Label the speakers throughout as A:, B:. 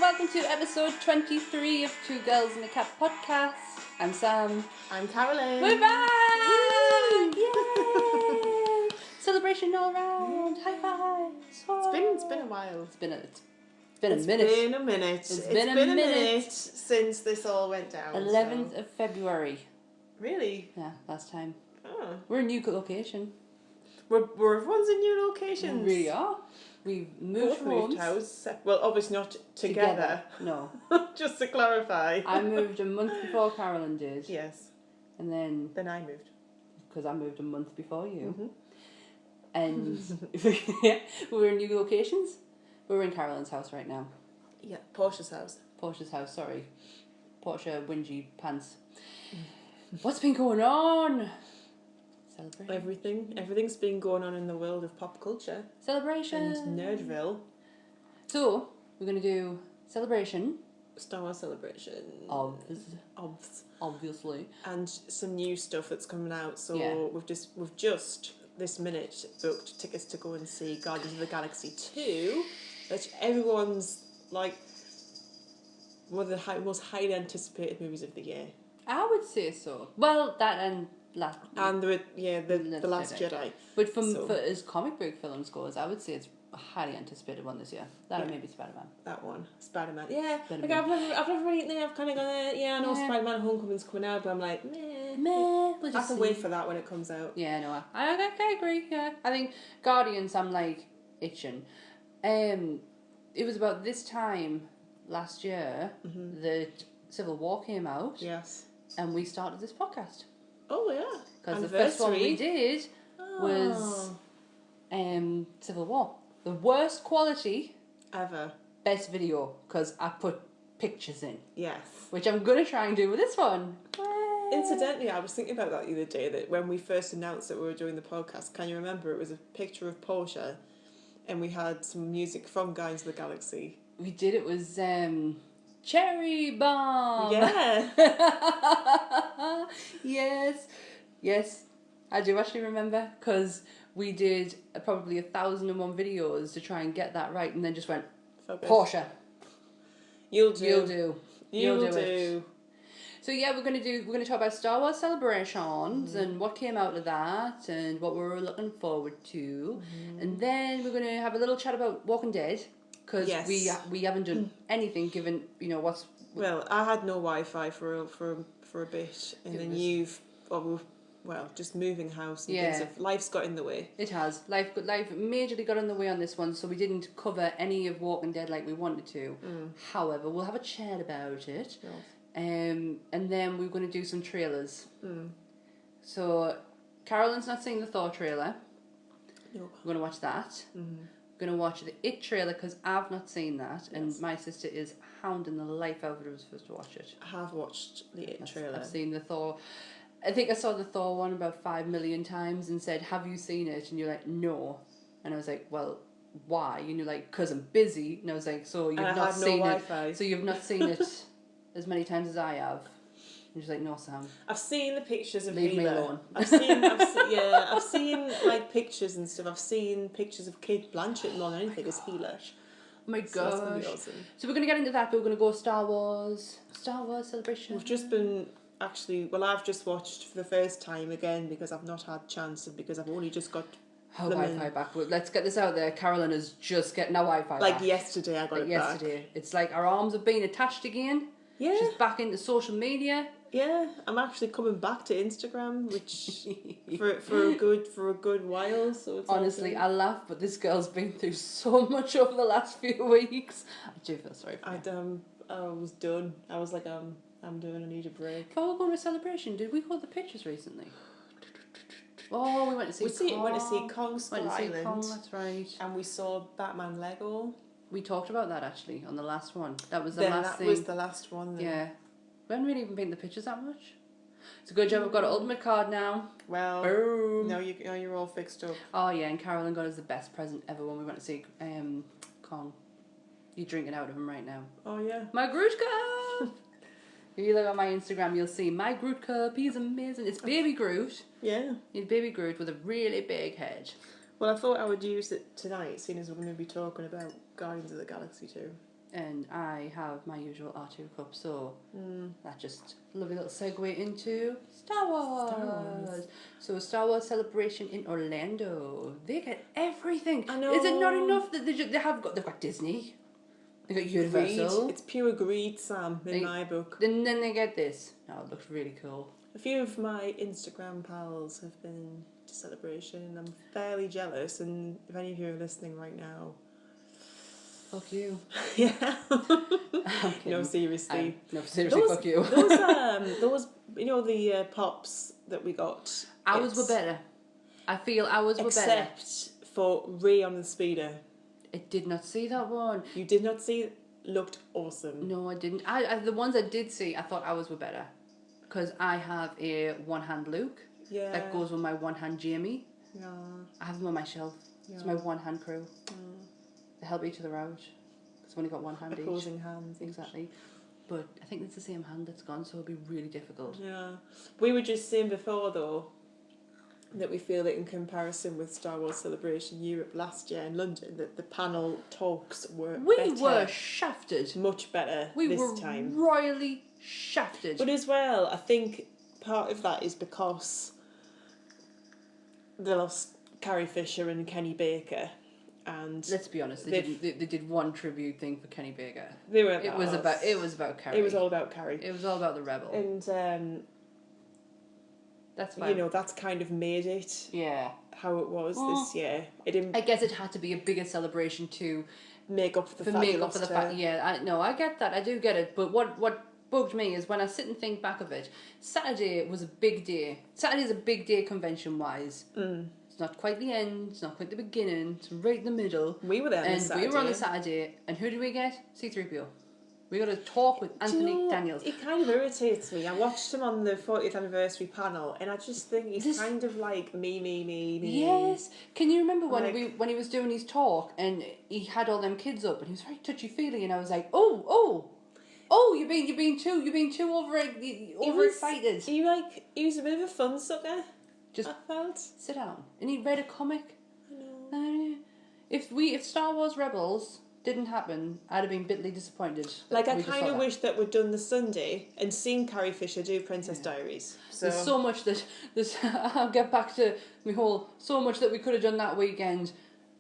A: welcome to episode 23 of Two Girls and a Cat podcast. I'm Sam.
B: I'm Caroline.
A: We're back! Yay! Celebration all around. High fives.
B: It's been a while.
A: It's been a minute.
B: It's been a minute since this all went down.
A: 11th of February.
B: Really?
A: Yeah, last time.
B: Oh.
A: We're a new location.
B: We're everyone's in new locations.
A: We really are. We've moved
B: house. Well, obviously not together.
A: No.
B: Just to clarify.
A: I moved a month before Carolyn did.
B: Yes.
A: And then
B: I moved.
A: Because I moved a month before you.
B: Mm-hmm.
A: And we're in new locations. We're in Carolyn's house right now.
B: Yeah, Portia's house.
A: Portia's house, sorry. Portia Whingy Pants. What's been going on? Celebration.
B: Everything's been going on in the world of pop culture.
A: Celebration.
B: And Nerdville.
A: So, we're going to do Celebration.
B: Star Wars Celebration.
A: Obviously.
B: And some new stuff that's coming out. So
A: Yeah.
B: we've just this minute booked tickets to go and see Guardians of the Galaxy 2, which everyone's like one of the most highly anticipated movies of the year.
A: I would say so. Well, that and Last
B: the Last Jedi.
A: But for as comic book films goes, I would say it's a highly anticipated one this year. That or maybe Spider-Man.
B: That one, Spider-Man. Yeah,
A: Spider-Man.
B: like I've never really think I've kind of gone. I know Spider-Man: Homecoming's coming out, but I'm like,
A: Meh. We'll
B: I have to wait for that when it comes out.
A: Yeah, no, I agree. Yeah, I think Guardians. I'm like itching. It was about this time last year that Civil War came out.
B: Yes.
A: And we started this podcast.
B: Oh yeah.
A: Because the first one we did was Civil War. The worst quality
B: ever.
A: Best video because I put pictures in.
B: Yes.
A: Which I'm gonna try and do with this one.
B: Incidentally, I was thinking about that the other day, that when we first announced that we were doing the podcast, can you remember it was a picture of Portia and we had some music from Guardians of the Galaxy.
A: We did, it was Cherry Bomb.
B: Yeah.
A: Yes, I do actually remember because we did probably 1,001 videos to try and get that right, and then just went Portia. You'll do it. So yeah, we're gonna talk about Star Wars Celebrations and what came out of that and what we're looking forward to, and then we're gonna have a little chat about Walking Dead because we haven't done anything given what's.
B: Well, I had no Wi-Fi for a bit, and then you've just moving house and things. Life's got in the way. It has.
A: Life majorly got in the way on this one, so we didn't cover any of Walking Dead like we wanted to. However, we'll have a chat about it.
B: Yes.
A: And then we're going to do some trailers. So, Carolyn's not seen the Thor trailer.
B: Nope.
A: We're going to watch that. We're going to watch the It trailer because I've not seen that, and my sister is hounding the life out of us for us to watch it.
B: I have watched the It trailer.
A: I've seen the Thor. I think I saw the Thor one about 5 million times and said, "Have you seen it?" And you're like, "No." And I was like, "Well, why?" And you're like, "'Cause I'm busy." And I was like, "So you've not seen it? So you've not seen it as many times as I have?" And she's like, "No, Sam.
B: I've seen the pictures of
A: Leave
B: Hela.
A: me alone."
B: I've seen like pictures and stuff. I've seen pictures of Kate Blanchett more than anything as Hela.
A: Oh my gosh.
B: So that's gonna be awesome.
A: So we're gonna get into that, but we're gonna go Star Wars Celebration.
B: We've just been I've just watched for the first time again because I've not had chance and because I've only just got
A: Wi-Fi back. Well, let's get this out there. Carolyn is just getting her Wi-Fi
B: back.
A: Like
B: yesterday I got it
A: back. It's like our arms are being attached again.
B: Yeah.
A: She's back into social media.
B: Yeah, I'm actually coming back to Instagram, which for a good while. So it's
A: honestly, I laugh, but this girl's been through so much over the last few weeks. I do feel sorry for her.
B: I was done. I was like, I'm done. I need a break.
A: But we're going to a celebration. Did we hold the pictures recently? Oh, we went to see Kong.
B: Went to see Kong Skull Island.
A: Kong, that's right.
B: And we saw Batman Lego.
A: We talked about that actually on the last one. That was the last thing.
B: That was the last one then.
A: Yeah. We haven't really even painted the pictures that much. It's a good job I've got an Ultimate card now.
B: Well,
A: boom.
B: Now you're all fixed up.
A: Oh yeah, and Carolyn got us the best present ever when we went to see Kong. You're drinking out of him right now.
B: Oh yeah.
A: My Groot cup! If you look on my Instagram, you'll see my Groot cup. He's amazing. It's baby Groot.
B: Yeah.
A: He's baby Groot with a really big head.
B: Well, I thought I would use it tonight, seeing as we're going to be talking about Guardians of the Galaxy too.
A: And I have my usual R2 cup, so that just lovely little segue into Star Wars. So Star Wars Celebration in Orlando. They get everything.
B: I know.
A: Is it not enough that they've got Disney? They got Universal.
B: Greed. It's pure greed, Sam, in my book.
A: And then they get this. Oh, it looks really cool.
B: A few of my Instagram pals have been to Celebration. I'm fairly jealous, and if any of you are listening right now,
A: fuck you.
B: Yeah. No, seriously.
A: No, seriously, fuck you.
B: those, the pops that we got.
A: Ours were better. I feel ours were better.
B: Except for Rey on the speeder.
A: I did not see that one.
B: You did not see it? Looked awesome.
A: No, I didn't. I the ones I did see, I thought ours were better. Because I have a one-hand Luke.
B: Yeah.
A: That goes with my one-hand Jamie.
B: Yeah.
A: I have them on my shelf. Yeah. It's my one-hand crew. They help each other out. Because I've only got one hand each.
B: Opposing hands.
A: Exactly. But I think it's the same hand that's gone, so it'll be really difficult.
B: Yeah. We were just saying before, though, that we feel that in comparison with Star Wars Celebration Europe last year in London, that the panel talks were better.
A: We were shafted.
B: Much better this time.
A: We were royally shafted.
B: But as well, I think part of that is because they lost Carrie Fisher and Kenny Baker. And
A: let's be honest, they did one tribute thing for Kenny Baker.
B: They were.
A: It was about Carrie.
B: It was all about Carrie.
A: It was all about the rebel.
B: And
A: that's fine.
B: That's kind of made it.
A: Yeah.
B: How it was this year. It didn't.
A: I guess it had to be a bigger celebration to
B: make up for the fact.
A: Yeah, I get that. I do get it. But what bugged me is when I sit and think back of it. Saturday was a big day. Saturday's a big day convention wise. It's not quite the end. It's not quite the beginning. It's right in the middle.
B: We were there on Saturday.
A: And we were on the Saturday. And who did we get? C-3PO. We got to talk with Anthony Daniels.
B: It kind of irritates me. I watched him on the 40th anniversary panel, and I just think he's kind of like me.
A: Yes. Can you remember when he was doing his talk and he had all them kids up and he was very touchy feely, and I was like, oh, you're being too overexcited.
B: He was a bit of a fun sucker. I felt.
A: Sit down. And he read a comic.
B: I know.
A: If Star Wars Rebels didn't happen, I'd have been bitterly disappointed.
B: I kind of wish that we'd done the Sunday and seen Carrie Fisher do Princess Diaries. So.
A: There's so much that I'll get back to my whole so much that we could have done that weekend,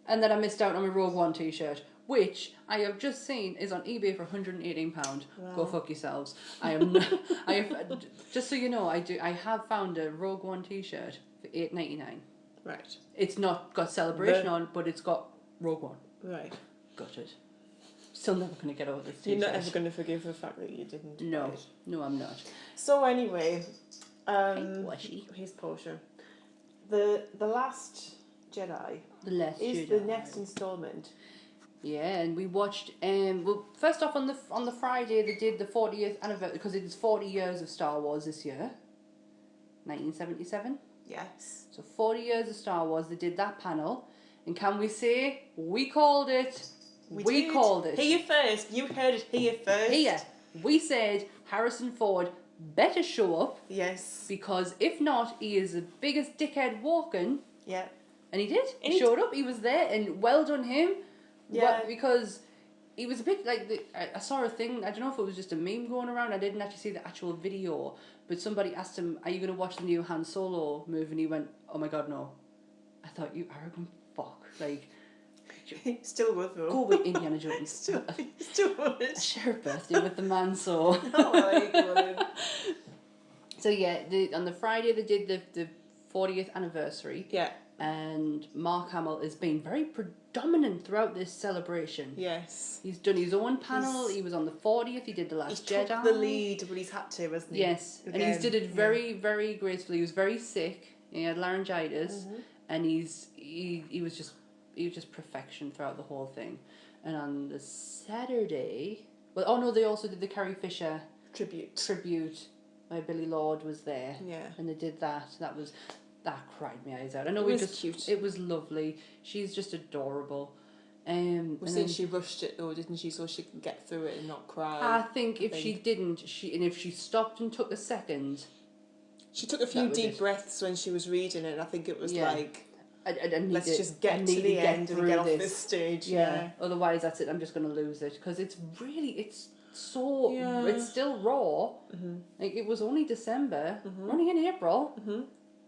A: and that I missed out on my Rogue One t-shirt, which I have just seen is on eBay for £118. Wow. Go fuck yourselves. I am. I have, just so you know, I have found a Rogue One t-shirt for $8.99.
B: Right.
A: It's not got Celebration on, but it's got Rogue One.
B: Right.
A: Gutted. Still never going to get over this t-shirt.
B: You're not ever going to forgive the fact that you didn't.
A: No, I'm not.
B: So anyway,
A: here's
B: Portia. The Last Jedi is the next instalment.
A: Yeah, and we watched. Well, first off on the Friday they did the 40th anniversary because it is 40 years of Star Wars this year. 1977.
B: Yes.
A: So 40 years of Star Wars. They did that panel, and can we say we called it? We called it.
B: Here first. You heard it here first.
A: Here. We said Harrison Ford better show up.
B: Yes.
A: Because if not, he is the biggest dickhead walking.
B: Yeah.
A: And he did. He showed up. He was there, and well done him.
B: Yeah.
A: Because he was a bit like I saw a thing. I don't know if it was just a meme going around. I didn't actually see the actual video, but somebody asked him, "Are you going to watch the new Han Solo movie?" And he went, "Oh my god, no." I thought, you arrogant fuck.
B: Still would though.
A: Go with Indiana Jones.
B: still would.
A: I share a birthday with the man, so. So yeah, on the Friday they did the 40th anniversary.
B: Yeah.
A: And Mark Hamill has been very predominant throughout this celebration.
B: Yes.
A: He's done his own panel. He was on the 40th. He did The Last Jedi.
B: He took the lead, but he's had to, hasn't he?
A: Yes. Again. And he's did it very, very gracefully. He was very sick. He had laryngitis. Mm-hmm. And he was just perfection throughout the whole thing. And on the Saturday... Well, oh no, they also did the Carrie Fisher... Tribute. Where Billy Lord was there.
B: Yeah.
A: And they did that. That cried my eyes out. I know
B: it was cute.
A: It was lovely. She's just adorable.
B: She rushed it though, didn't she? So she could get through it and not cry.
A: I think if she didn't, if she stopped and took a second.
B: She took a few deep breaths when she was reading it. And I think it was like. let's just get to the end and get off this stage. Yeah.
A: Otherwise, that's it. I'm just going to lose it because it's so it's still raw. Like it was only December. We're only in April.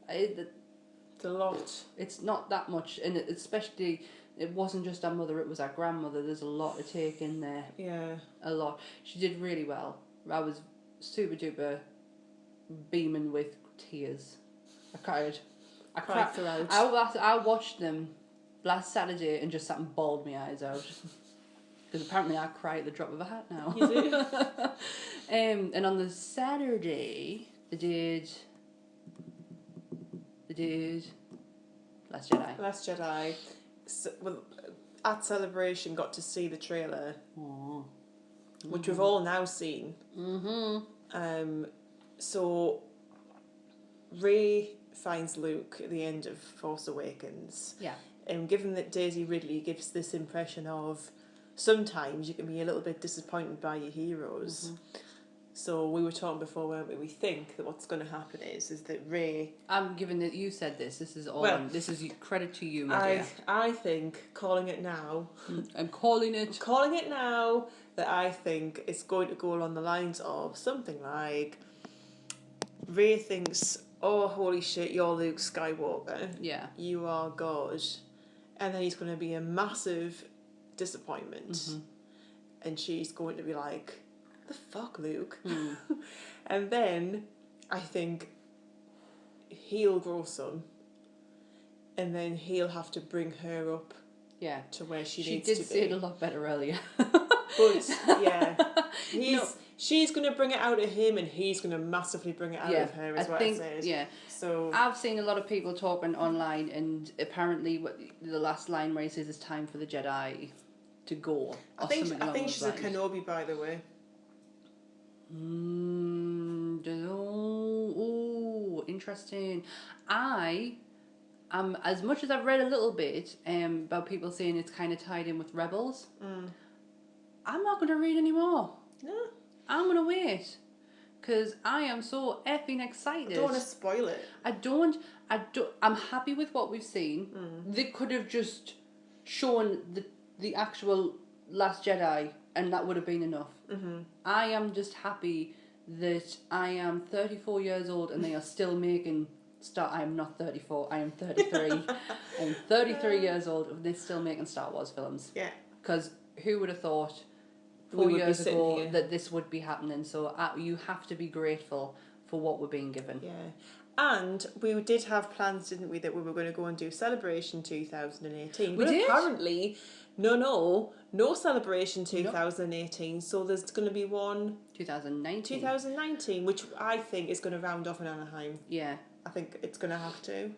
B: It's a lot.
A: It's not that much, and especially it wasn't just our mother; it was our grandmother. There's a lot to take in there.
B: Yeah,
A: a lot. She did really well. I was super duper beaming with tears. I cried. I cried
B: throughout.
A: I watched them last Saturday and just sat and bawled my eyes out. Because apparently I cry at the drop of a hat now.
B: You do?
A: And on the Saturday, they did Last Jedi.
B: Last Jedi. So, at Celebration, got to see the trailer, which we've all now seen. So, Rey finds Luke at the end of Force Awakens.
A: Yeah.
B: And given that Daisy Ridley gives this impression of sometimes you can be a little bit disappointed by your heroes. So we were talking before, weren't we? We think that what's going to happen is that Rey...
A: I'm giving that you said this. This is all. This is credit to you, my dear.
B: I think, calling it now...
A: I'm calling it
B: now that I think it's going to go along the lines of something like Rey thinks, oh, holy shit, you're Luke Skywalker.
A: Yeah.
B: You are God. And then he's going to be a massive disappointment. And she's going to be like... the fuck, Luke? And then I think he'll grow some, and then he'll have to bring her up to where she needs to be.
A: She did say it a lot better earlier.
B: But yeah, she's going to bring it out of him, and he's going to massively bring it out of her, is what I said.
A: Yeah.
B: So
A: I've seen a lot of people talking online, and apparently the last line where he says it's time for the Jedi to go.
B: I think she's a Kenobi, by the way.
A: Oh, interesting. I am, as much as I've read a little bit about people saying it's kind of tied in with Rebels, I'm not going to read anymore.
B: No.
A: I'm going to wait. Because I am so effing excited.
B: I don't want to spoil it.
A: I'm happy with what we've seen. They could have just shown the actual Last Jedi and that would have been enough. I am just happy that I am 34 years old and they are still making I am not 34, I am 33. I'm 33 years old and they're still making Star Wars films.
B: Yeah.
A: Because who would have thought 4 years ago that this would be happening? So you have to be grateful for what we're being given.
B: Yeah. And we did have plans, didn't we, that we were going to go and do Celebration 2018.
A: We did?
B: Apparently, no Celebration 2018. Nope. So there's going to be one 2019, which I think is going to round off in Anaheim.
A: Yeah.
B: I think it's going to have to.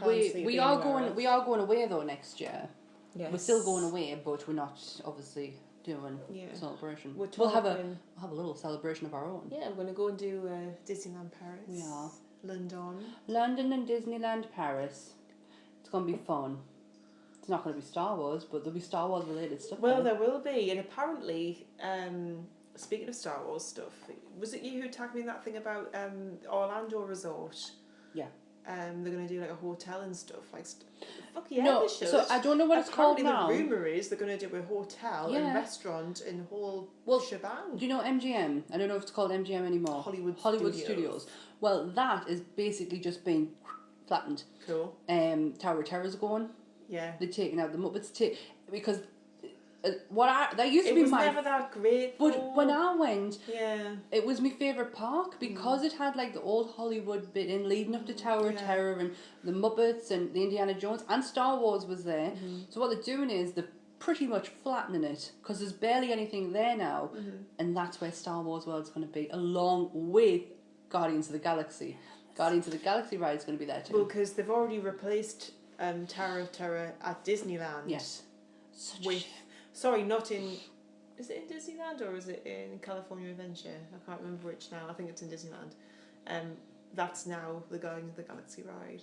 A: We are going away though next year.
B: Yes.
A: We're still going away, but we're not obviously doing celebration.
B: We'll have a
A: little celebration of our own.
B: Yeah, we're going to go and do Disneyland Paris.
A: We are.
B: London
A: and Disneyland Paris. It's going to be fun. It's not going to be Star Wars, but there'll be Star Wars related stuff.
B: Well, there will be, and apparently, speaking of Star Wars stuff, was it you who tagged me that thing about Orlando Resort?
A: Yeah.
B: They're going to do like a hotel and stuff. Like, fuck yeah,
A: no,
B: they should.
A: So I don't know what it's called now.
B: The rumour is they're going to do a hotel and restaurant and whole shebang.
A: Do you know MGM? I don't know if it's called MGM anymore.
B: Hollywood Studios.
A: Well, that is basically just being flattened.
B: Cool.
A: Tower of Terror's going.
B: Yeah.
A: They're taking out the Muppets because that used to be
B: It was never that great.
A: But when I went,
B: yeah,
A: it was my favourite park because it had like the old Hollywood bit in leading up to Tower of Terror and the Muppets and the Indiana Jones and Star Wars was there. So what they're doing is they're pretty much flattening it because there's barely anything there now, and that's where Star Wars World's going to be, along with Guardians of the Galaxy. Guardians of the Galaxy ride is going to be there too.
B: Well, because they've already replaced Tower of Terror at Disneyland.
A: Yes.
B: Sorry, not in... Is it in Disneyland or is it in California Adventure? I can't remember which now. I think it's in Disneyland. That's now the Guardians of the Galaxy ride.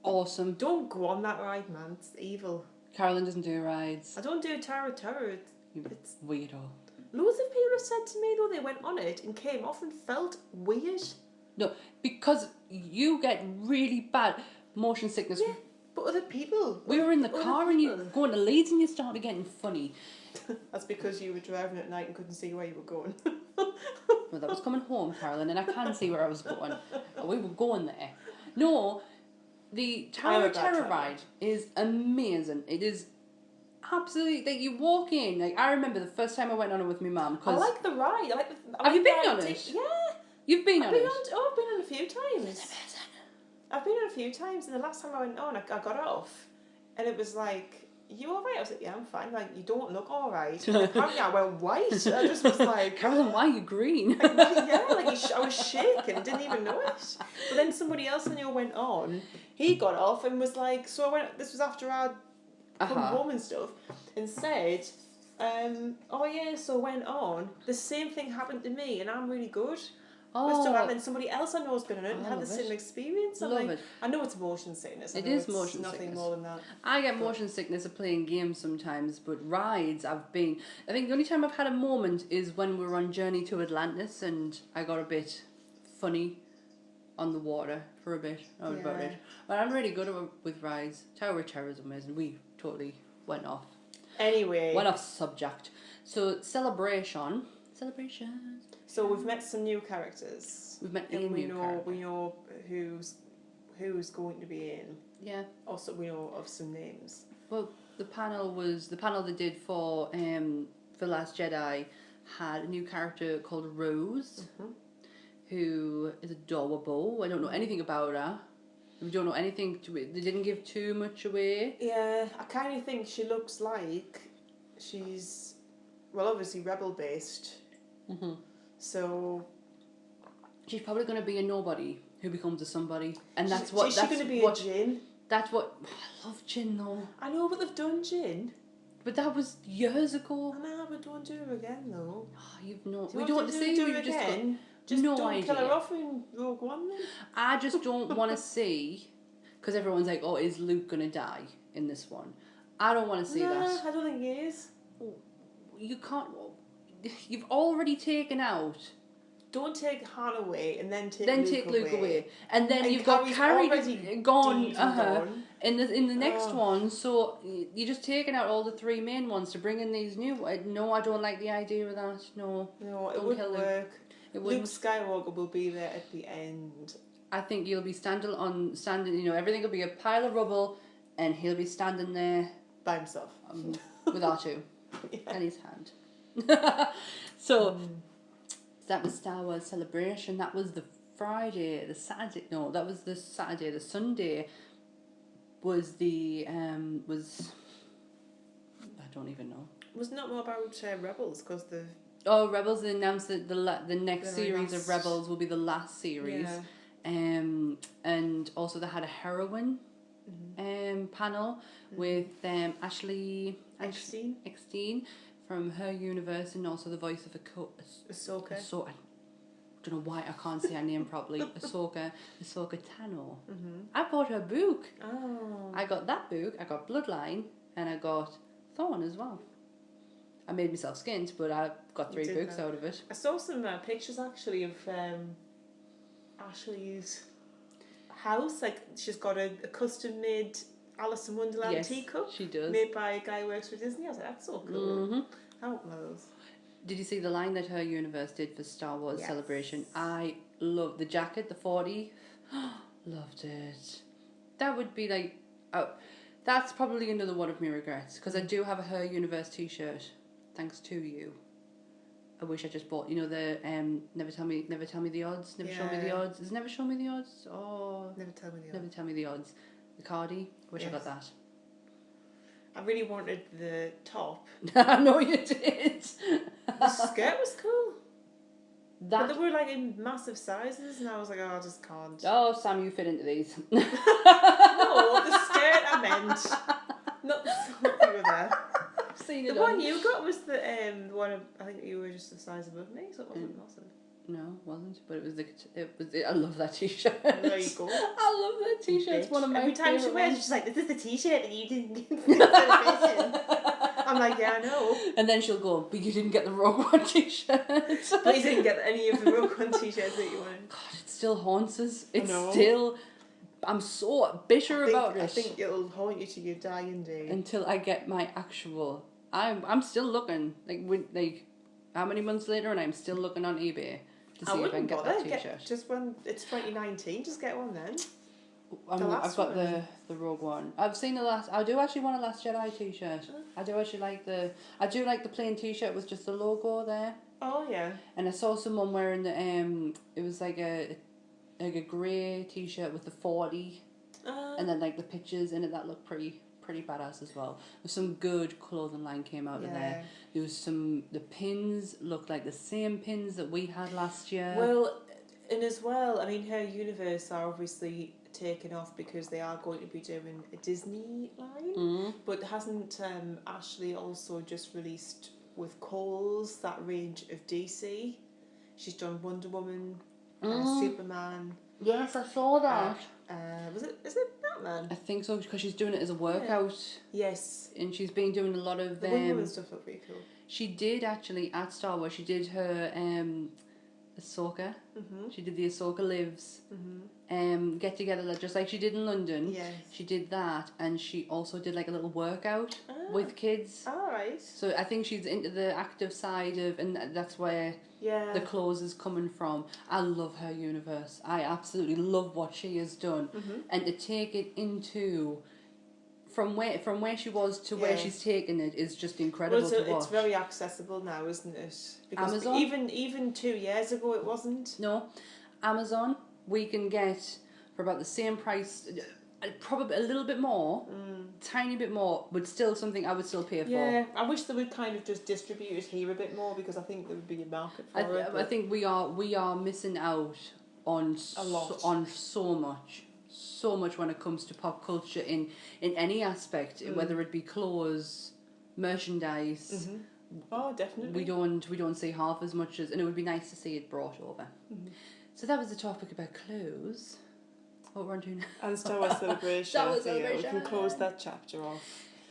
A: Awesome.
B: Don't go on that ride, man. It's evil.
A: Carolyn doesn't do rides.
B: I don't do Tower of Terror. It's
A: weirdo.
B: Loads of people have said to me, though, they went on it and came off and felt weird.
A: No, because you get really bad motion sickness
B: But other people.
A: We were in the car and you were going to Leeds and you started getting funny.
B: That's because you were driving at night and couldn't see where you were going.
A: Well, that was coming home, Carolyn, and I can't see where I was going. We were going there. No, the Tower of Terror ride is amazing. It is absolutely, like, you walk in, like, I remember the first time I went on it with my mum.
B: I like the ride.
A: Have you been on it?
B: Yeah.
A: You've been on it?
B: I've been on a few times. I've been on a few times, and the last time I went on, I got off, and it was like, you alright? I was like, yeah, I'm fine. Like, you don't look alright. Apparently I went white. I just was like...
A: Carolyn, why are you green?
B: I was shaking, didn't even know it. But then somebody else I knew went on, he got off and was like, so I went, this was after I'd come home and stuff, and said, oh yeah, so I went on, the same thing happened to me, and I'm really good. And then somebody else I know has been on it and had the same experience. I know it's motion sickness.
A: It is motion sickness.
B: Nothing more than that.
A: I get motion sickness of playing games sometimes, but rides I think the only time I've had a moment is when we were on Journey to Atlantis and I got a bit funny on the water for a bit. That was about it. But I'm really good with rides. Tower of Terror is amazing. We totally went off.
B: Anyway.
A: Went off subject. So, Celebration.
B: So we've met some new characters.
A: We've met a new character.
B: We know who's going to be in.
A: Yeah.
B: Also, we know of some names.
A: Well, the panel they did for Last Jedi had a new character called Rose, who is adorable. I don't know anything about her. We don't know anything. They didn't give too much away.
B: Yeah, I kind of think she looks like she's, well, obviously rebel based.
A: Mm-hmm.
B: So
A: she's probably going to be a nobody who becomes a somebody, and that's
B: Is she going to be a Jinn?
A: That's what I love Jinn though.
B: I know, but they've done Jinn.
A: But that was years ago.
B: I know, but don't do her again though.
A: Oh, you've no.
B: We don't want to see her again. Just
A: no
B: don't
A: idea.
B: Kill her off in Rogue One then.
A: I just don't want to see, because everyone's like, "Oh, is Luke going to die in this one?" I don't want to see that.
B: I don't think he is.
A: You can't. You've already taken out.
B: Don't take Han away and then take
A: Luke away. And then you've got Carrie gone. In the next one, so you're just taking out all the three main ones to bring in these new. No, I don't like the idea of that. No,
B: it wouldn't work. Luke Skywalker will be there at the end.
A: I think you'll be standing. Everything will be a pile of rubble, and he'll be standing there
B: by himself
A: with R2 in his hand. So that was Star Wars Celebration. That was the Friday. The Saturday. No, that was the Saturday. The Sunday was the was. I don't even know.
B: Was not more about Rebels because the.
A: Oh, Rebels! They announced that the next series of Rebels will be the last series. Yeah. And also they had a heroine panel with Ashley Eckstein from Her Universe, and also the voice of
B: Ahsoka.
A: I don't know why I can't say her name properly. Ahsoka Tano. Mm-hmm. I bought her book.
B: Oh.
A: I got that book. I got Bloodline, and I got Thorn as well. I made myself skint, but I got 3 books out of it.
B: I saw some pictures actually of Ashley's house. Like, she's got a custom made Alice in Wonderland teacup.
A: She does.
B: Made by a guy who works for Disney. I was like, that's so cool.
A: Mm-hmm.
B: I want those.
A: Did you see the line that Her Universe did for Star Wars Celebration? I love the jacket, the 40. Loved it. That would be like... Oh, that's probably another one of my regrets, because I do have a Her Universe t-shirt, thanks to you. I wish I just bought, the Never Tell Me the Odds, Never Show Me the Odds. Is it Never Show Me the Odds? Oh,
B: Never Tell Me the Odds.
A: Never Tell Me the Odds. The cardie. I wish I got that.
B: I really wanted the top.
A: I know you did.
B: The skirt was cool. But they were like in massive sizes, and I was like, oh, I just can't.
A: Oh, Sam, you fit into these.
B: No, the skirt I meant. Not the top you were there.
A: I've seen it.
B: The one you got was the one. I think you were just the size above me, so it wasn't massive.
A: No, it wasn't. But it was. I love that t-shirt.
B: There you go.
A: I love that t-shirt. It's one of my favorite.
B: Every time she wears it, she's like, "This is the t-shirt that you didn't get." I'm like, yeah, I know.
A: And then she'll go, "But you didn't get the Rogue One t-shirt."
B: But you didn't get any of the Rogue One t-shirts that you wanted.
A: God, it still haunts us. It still I'm so bitter about it.
B: I think it'll haunt you to your dying day.
A: Until I get my actual... I'm still looking. How many months later and I'm still looking on eBay to see if I can get that t-shirt.
B: Just when it's 2019, just get one then.
A: I've got the Rogue One. I've seen the last... I do actually want a Last Jedi t-shirt. I do actually like the... I do like the plain t-shirt with just the logo there.
B: Oh, yeah.
A: And I saw someone wearing the... it was like a grey t-shirt with the 40. And then like the pictures in it that looked pretty badass as well. There's some good clothing line came out of there. There was the pins looked like the same pins that we had last year.
B: Well, and as well, I mean, her universe are obviously taken off because they are going to be doing a Disney line. But hasn't Ashley also just released with Kohl's that range of DC? She's done Wonder Woman, Superman.
A: Yes, I saw that.
B: Is it Batman?
A: I think so, because she's doing it as a workout.
B: Yes.
A: And she's been doing a lot of...
B: The Wonder Woman stuff looked pretty cool.
A: She did actually, at Star Wars, she did her Ahsoka. She did the Ahsoka Lives get together, just like she did in London.
B: Yes.
A: She did that, and she also did like a little workout with kids.
B: All right.
A: So I think she's into the active side of, and that's where the clothes is coming from. I love her universe. I absolutely love what she has done, and to take it into from where she was to where she's taken it is just incredible to watch.
B: It's very accessible now, isn't it? Because
A: Amazon?
B: Even 2 years ago it wasn't.
A: No, Amazon we can get for about the same price, probably a little bit more, tiny bit more, but still something I would still pay for.
B: Yeah, I wish they would kind of just distribute it here a bit more because I think there would be a market for it.
A: I think we are missing out on
B: a lot.
A: On so much when it comes to pop culture in any aspect, whether it be clothes, merchandise.
B: Oh, definitely.
A: We don't see half as much as, and it would be nice to see it brought over. So that was the topic about clothes. What we're doing.
B: And Star Wars Celebration.
A: Star Wars Celebration.
B: We can close that chapter off.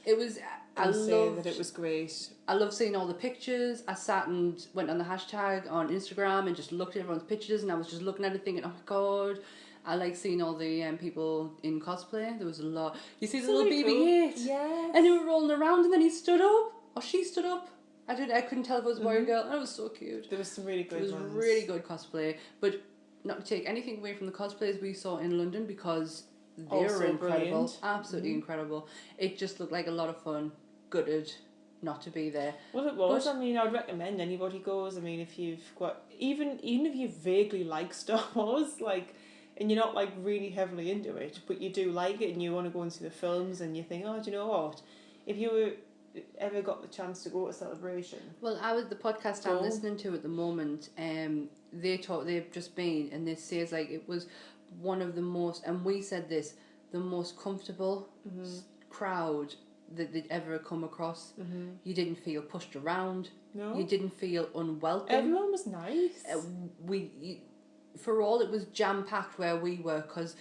A: It was. I loved
B: that it was great.
A: I love seeing all the pictures. I sat and went on the hashtag on Instagram and just looked at everyone's pictures, and I was just looking at it thinking, oh my god. I like seeing all the people in cosplay. There was a lot. You see the little BB-8?
B: Yeah.
A: And they were rolling around, and then he stood up. Or she stood up. I couldn't tell if it was a boy or girl. And it was so cute.
B: There was some really good ones.
A: It was really good cosplay. But not to take anything away from the cosplays we saw in London, because they were incredible.
B: Brilliant.
A: Absolutely incredible. It just looked like a lot of fun. Gutted not to be there.
B: Well, it was. But, I mean, I'd recommend anybody goes. I mean, if you've got... Even if you vaguely like Star Wars, like... And you're not like really heavily into it, but you do like it and you want to go and see the films and you think, oh, do you know what? If you ever got the chance to go to Celebration.
A: Well, the podcast I'm listening to at the moment, they've just been, and they say it's like it was one of the most, and we said this, the most comfortable crowd that they'd ever come across. You didn't feel pushed around.
B: No.
A: You didn't feel unwelcome.
B: Everyone was nice.
A: For all it was jam-packed where we were, because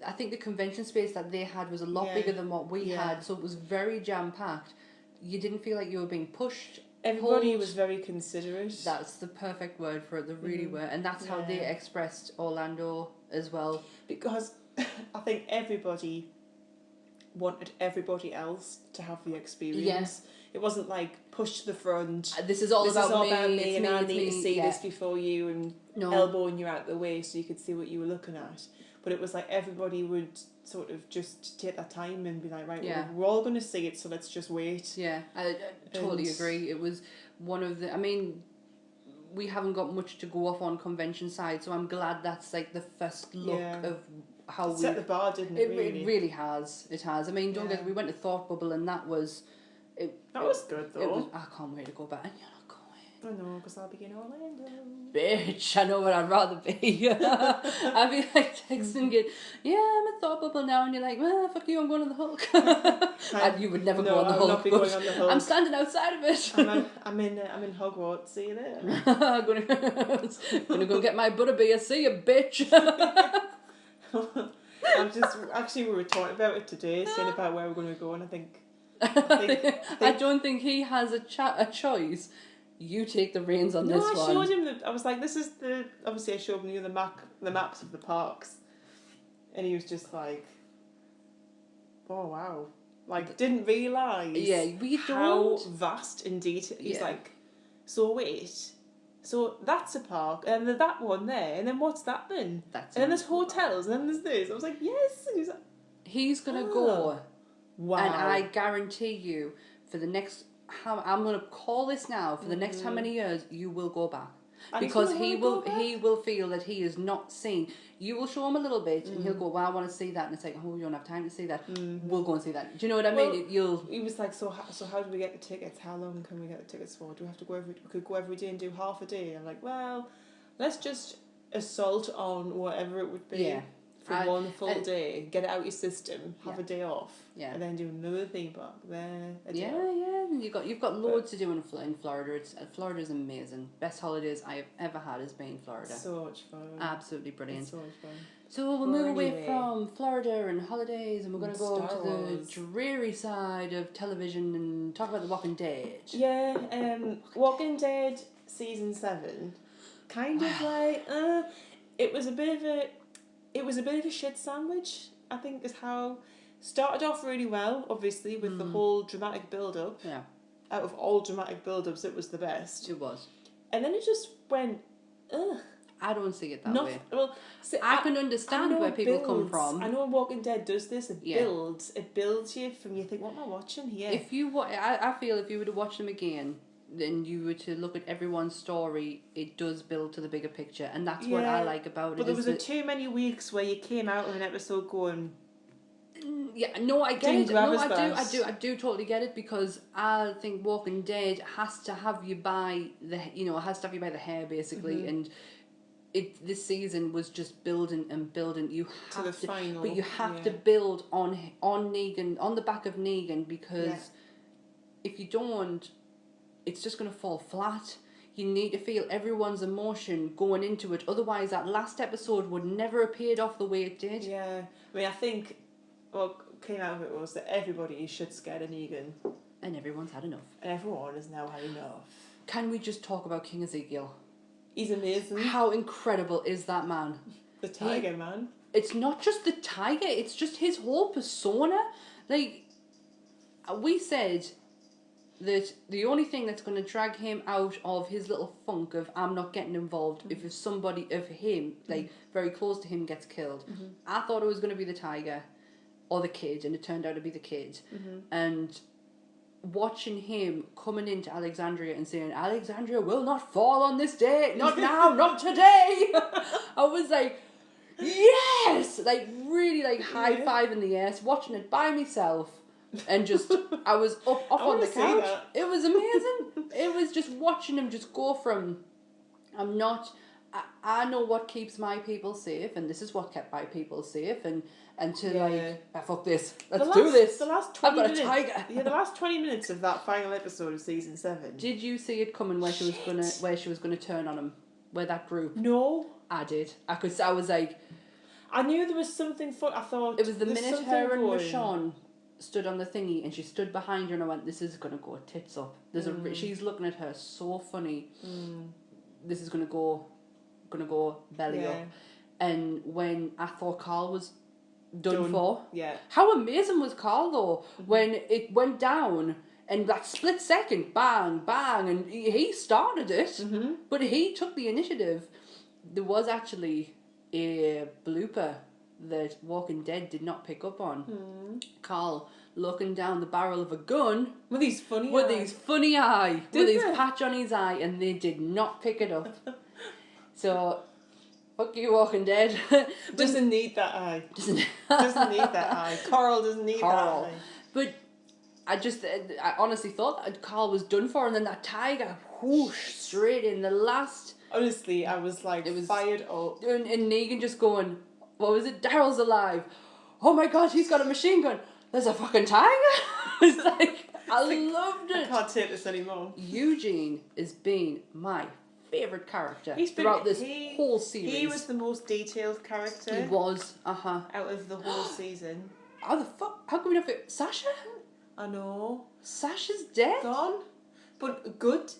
A: I think the convention space that they had was a lot bigger than what we had, so it was very jam-packed. You didn't feel like you were being pushed.
B: Everybody was very considerate.
A: That's the perfect word for it, they really were. And that's how they expressed Orlando as well.
B: Because I think everybody wanted everybody else to have the experience.
A: Yes.
B: It wasn't like push to the front.
A: This is all about me,
B: and I need to see this before you, and elbowing you out the way so you could see what you were looking at. But it was like everybody would sort of just take that time and be like, right, we're all going to see it, so let's just wait.
A: Yeah, I totally agree. It was one of the... I mean, we haven't got much to go off on convention side, so I'm glad that's like the first look of how we...
B: set the bar, didn't it, really?
A: It really has. It has. I mean, don't get... We went to Thought Bubble and that was...
B: That was good, though.
A: I can't wait to go back. And you're not going.
B: I know, because I'll be in Orlando.
A: Bitch, I know where I'd rather be. I'd be like texting it, I'm at Thought Bubble now, and you're like, well, fuck you, I'm going on the Hulk. And you would never go on the Hulk.
B: Not be going on the Hulk.
A: I'm standing outside of it.
B: I'm in Hogwarts. See you there.
A: I'm gonna go get my butterbeer. See you, bitch.
B: We were talking about it today, saying about where we're going to go, and
A: I don't think he has a choice. You take the reins on this one.
B: I showed him I was like, this is obviously I showed him the maps of the parks. And he was just like, oh wow. Like, didn't realise how vast in detail. He's like, so wait, so that's a park, and then that one there, and then what's that then? And then there's hotels, and then there's this. I was like, yes. And
A: he's going to go. Wow. And I guarantee you, for the next, I'm going to call this now, for the next how many years, you will go back. Because he will feel that he is not seen. You will show him a little bit, and he'll go, well, I want to see that. And it's like, oh, you don't have time to see that. We'll go and see that. Do you know what I mean?
B: He was like, so how do we get the tickets? How long can we get the tickets for? Do we have to go we could go every day and do half a day? I'm like, well, let's just assault on whatever it would be for one full day. Get it out your system. Have a day off. Yeah. And then do another theme park there.
A: And you've got loads to do in Florida. Florida's amazing. Best holidays I have ever had has been in Florida.
B: So much fun.
A: Absolutely brilliant.
B: It's so much fun.
A: So we'll move away from Florida and holidays, and we're going to go to the dreary side of television and talk about The Walking Dead.
B: Yeah, Walking Dead season 7, kind of like it was a bit of a shit sandwich. I think is how started off really well, obviously with the whole dramatic build up.
A: Yeah.
B: Out of all dramatic build ups, it was the best.
A: It was.
B: And then it just went, ugh.
A: I don't see it that way.
B: Well, see,
A: I can understand where people come from.
B: I know Walking Dead does this. It builds you from you think, what am I watching here?
A: If you, I feel if you were to watch them again, and you were to look at everyone's story, it does build to the bigger picture, and that's what I like about it.
B: But there was too many weeks where you came out of an episode going.
A: Yeah, no, I get it. No, I do totally get it, because I think Walking Dead has to have you by the hair basically, and this season was just building and building. You have to the final, but you have to build on Negan, on the back of Negan, because if you don't, it's just going to fall flat. You need to feel everyone's emotion going into it. Otherwise, that last episode would never have paid off the way it did.
B: Yeah, I mean, I think what came out of it was that everybody is shit scared of Negan,
A: and everyone's had enough.
B: And everyone has now had enough.
A: Can we just talk about King Ezekiel?
B: He's amazing.
A: How incredible is that man?
B: The tiger, man.
A: It's not just the tiger, it's just his whole persona. Like, we said that the only thing that's going to drag him out of his little funk of I'm not getting involved if somebody of him, like, very close to him gets killed. I thought it was going to be the tiger or the kid, and it turned out to be the kid. And watching him coming into Alexandria and saying, Alexandria will not fall on this day, not now, not today. I was like, yes! Like, really, like, high five in the air, watching it by myself. And just, I was up on the couch. It was amazing. It was just watching him just go from, I know what keeps my people safe, and this is what kept my people safe, and to fuck this, let's do this.
B: The last 20
A: I've got
B: minutes,
A: a tiger.
B: Yeah, the last 20 minutes of that final episode of season 7.
A: Did you see it coming where she was gonna turn on him, where that group?
B: No,
A: I did. I was like,
B: I knew there was something I thought
A: it was the minute her and Michonne stood on the thingy, and she stood behind her, and I went, this is gonna go tits up. She's looking at her so funny. This is gonna go belly up. And when I thought Carl was done for, how amazing was Carl though, when it went down and that split second, bang bang, and he started it, but he took the initiative. There was actually a blooper that Walking Dead did not pick up on. Carl looking down the barrel of a gun
B: with his funny
A: eye, with his patch on his eye, and they did not pick it up. So, fuck you, Walking Dead.
B: Doesn't need that eye. Doesn't need that eye. Carl doesn't need that eye.
A: But I honestly thought that Carl was done for, and then that tiger, whoosh, straight in the last.
B: Honestly, I was like, it was fired up.
A: And Negan just going, what was it? Daryl's alive. Oh my god, he's got a machine gun. There's a fucking tiger. It's like, I loved it.
B: I can't take this anymore.
A: Eugene is being my favourite character throughout this whole series.
B: He was the most detailed character.
A: He was,
B: out of the whole season.
A: How the fuck? How can we not fit Sasha?
B: I know.
A: Sasha's dead.
B: Gone. But good.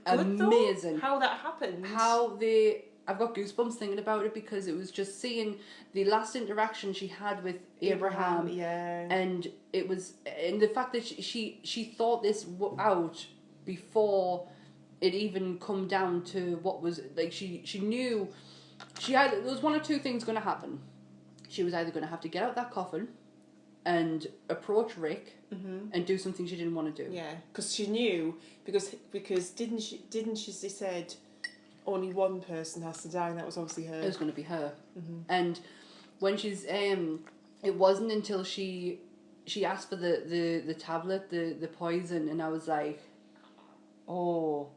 A: Amazing.
B: Though, how that happened.
A: How they I've got goosebumps thinking about it because it was just seeing the last interaction she had with Abraham.
B: Yeah.
A: And it was, and the fact that she thought this out before it even come down to what was, like, she knew, there was one or two things going to happen. She was either going to have to get out that coffin and approach Rick and do something she didn't want to do.
B: Yeah, because she knew, because didn't she said only one person has to die, and that was obviously her.
A: It was going to be her. And when she's it wasn't until she asked for the tablet, the poison, and I was like, oh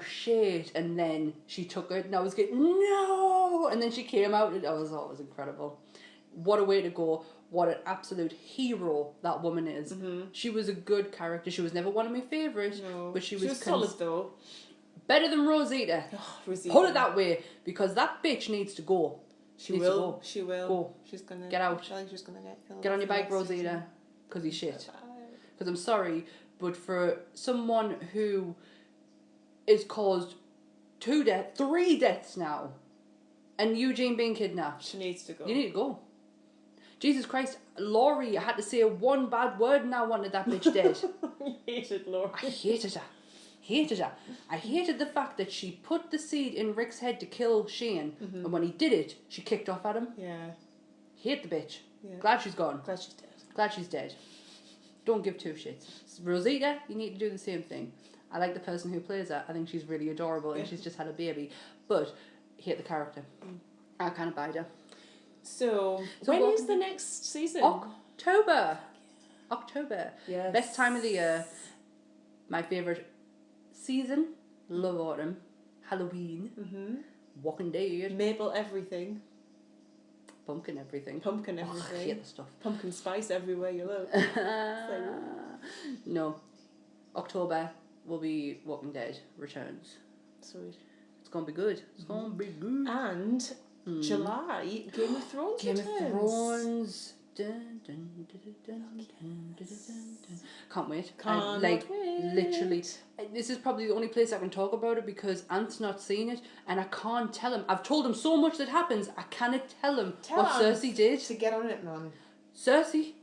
A: shit. And then she took it and I was getting, no, and then she came out and it was incredible. What a way to go. What an absolute hero that woman is. She was a good character. She was never one of my favourites, but she was
B: solid though.
A: Better than Rosita.
B: Rosita.
A: Put it that way, because that bitch needs to go.
B: She will. Go. She's gonna
A: get out.
B: I think she's gonna get killed.
A: Get on your bike, Rosita, because he's shit. Because I'm sorry, but for someone who is caused 3 deaths now, and Eugene being kidnapped,
B: she needs to go.
A: You need to go. Jesus Christ, Laurie, I had to say one bad word and I wanted that bitch dead.
B: You hated Laurie.
A: I hated her. I hated the fact that she put the seed in Rick's head to kill Shane, and when he did it, she kicked off at him.
B: Yeah.
A: Hate the bitch.
B: Yeah.
A: Glad she's gone.
B: Glad she's dead.
A: Don't give two shits. Rosita, you need to do the same thing. I like the person who plays her. I think she's really adorable, and she's just had a baby. But hate the character. I kind of buy her.
B: So when is the next season?
A: October.
B: Yes.
A: Best time of the year. My favourite season. Love autumn. Halloween. Walking Dead.
B: Maple everything.
A: Pumpkin everything.
B: I
A: hate the stuff.
B: Pumpkin spice everywhere you look.
A: No. October will be Walking Dead Returns.
B: Sweet.
A: It's gonna be good.
B: And July, Game of Thrones
A: Game
B: returns.
A: of Thrones. Dun, dun, dun, dun, dun, dun, dun, dun, dun. Can't wait. Literally, this is probably the only place I can talk about it because Ant's not seen it and I can't tell him. I've told him so much that happens, I cannot tell him what Cersei did.
B: To get on it, man.
A: Cersei,